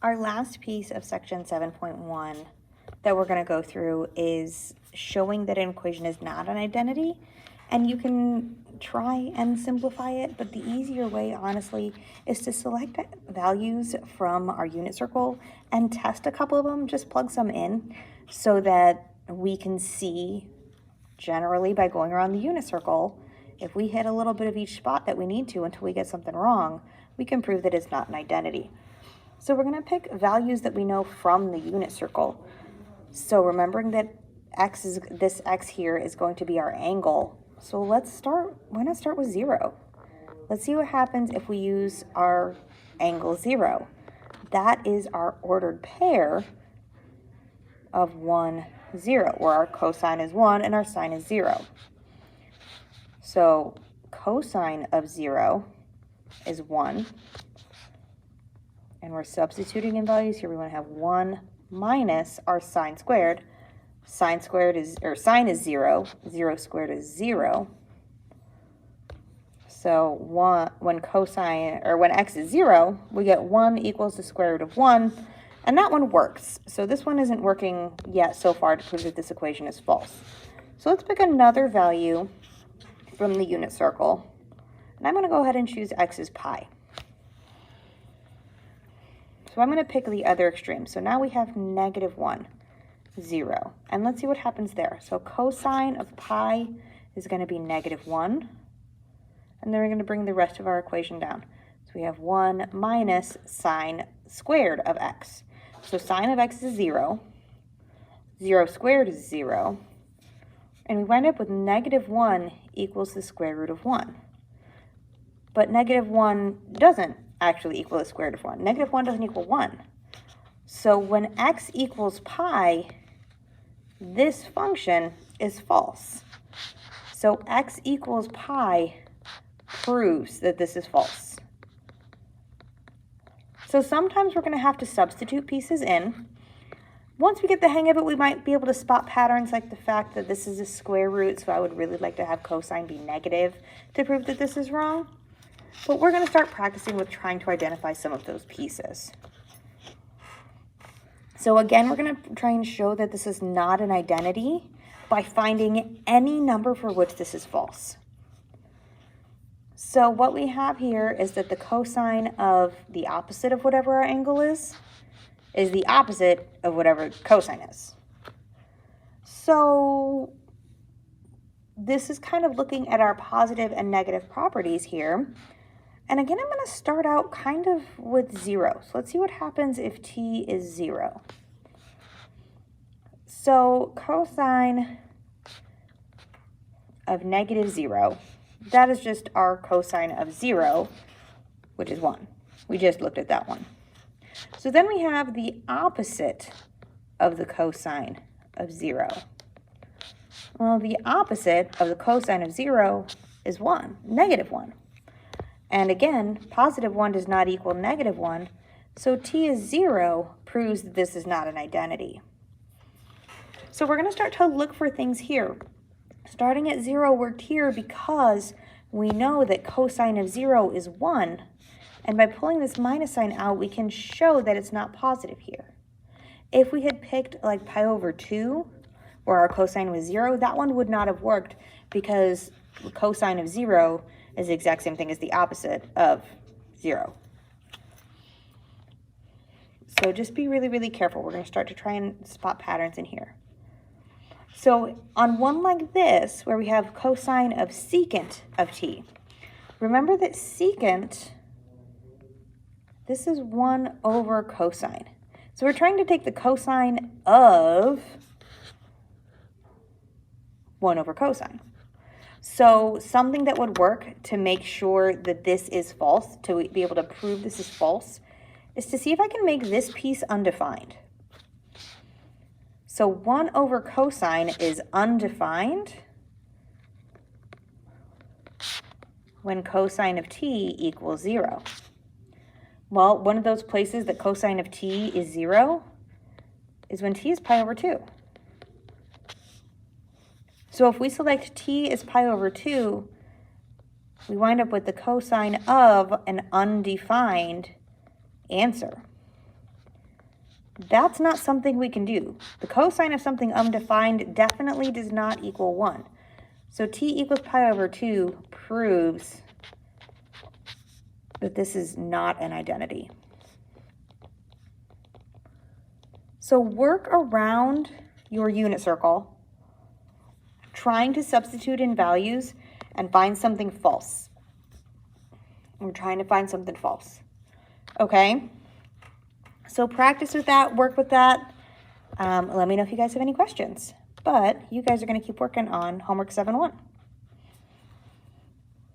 Our last piece of section 7.1 that we're going to go through is showing that an equation is not an identity. And you can try and simplify it, but the easier way, honestly, is to select values from our unit circle and test a couple of them, just plug some in so that we can see generally by going around the unit circle, if we hit a little bit of each spot that we need to until we get something wrong, we can prove that it's not an identity. So we're going to pick values that we know from the unit circle. So remembering that this x here is going to be our angle. So why not start with 0? Let's see what happens if we use our angle 0. That is our ordered pair of 1, 0, where our cosine is 1 and our sine is 0. So cosine of 0 is 1. And we're substituting in values here. We want to have 1 minus our sine squared. Sine is 0. 0 squared is 0. So when x is 0, we get 1 equals the square root of 1. And that one works. So this one isn't working yet so far to prove that this equation is false. So let's pick another value from the unit circle. And I'm going to go ahead and choose x is pi. So I'm going to pick the other extreme. So now we have -1, 0. And let's see what happens there. So cosine of pi is going to be -1. And then we're going to bring the rest of our equation down. So we have 1 minus sine squared of x. So sine of x is 0. 0 squared is 0. And we wind up with -1 equals the square root of 1. But -1 doesn't actually equal the square root of 1. -1 doesn't equal 1. So when x equals pi, this function is false. So x equals pi proves that this is false. So sometimes we're going to have to substitute pieces in. Once we get the hang of it, we might be able to spot patterns like the fact that this is a square root, so I would really like to have cosine be negative to prove that this is wrong. But we're going to start practicing with trying to identify some of those pieces. So again, we're going to try and show that this is not an identity by finding any number for which this is false. So what we have here is that the cosine of the opposite of whatever our angle is the opposite of whatever cosine is. So this is kind of looking at our positive and negative properties here. And again, I'm going to start out kind of with 0. So let's see what happens if t is 0. So cosine of -0, that is just our cosine of 0, which is 1. We just looked at that one. So then we have the opposite of the cosine of 0. Well, the opposite of the cosine of 0 is 1, -1. And again, +1 does not equal -1, so t is 0 proves that this is not an identity. So we're going to start to look for things here. Starting at 0 worked here because we know that cosine of 0 is 1, and by pulling this minus sign out, we can show that it's not positive here. If we had picked like pi over 2, where our cosine was 0, that one would not have worked because the cosine of 0 is the exact same thing as the opposite of 0. So just be really, really careful. We're going to start to try and spot patterns in here. So on one like this, where we have cosine of secant of t, remember that secant, this is 1 over cosine. So we're trying to take the cosine of 1 over cosine. So something that would work to make sure that this is false, to be able to prove this is false, is to see if I can make this piece undefined. So 1 over cosine is undefined when cosine of t equals 0. Well, one of those places that cosine of t is 0 is when t is pi over 2. So if we select t as pi over 2, we wind up with the cosine of an undefined answer. That's not something we can do. The cosine of something undefined definitely does not equal 1. So t equals pi over 2 proves that this is not an identity. So work around your unit circle, trying to substitute in values and find something false. We're trying to find something false. Okay? So practice with that, work with that. Let me know if you guys have any questions. But you guys are going to keep working on homework 7-1.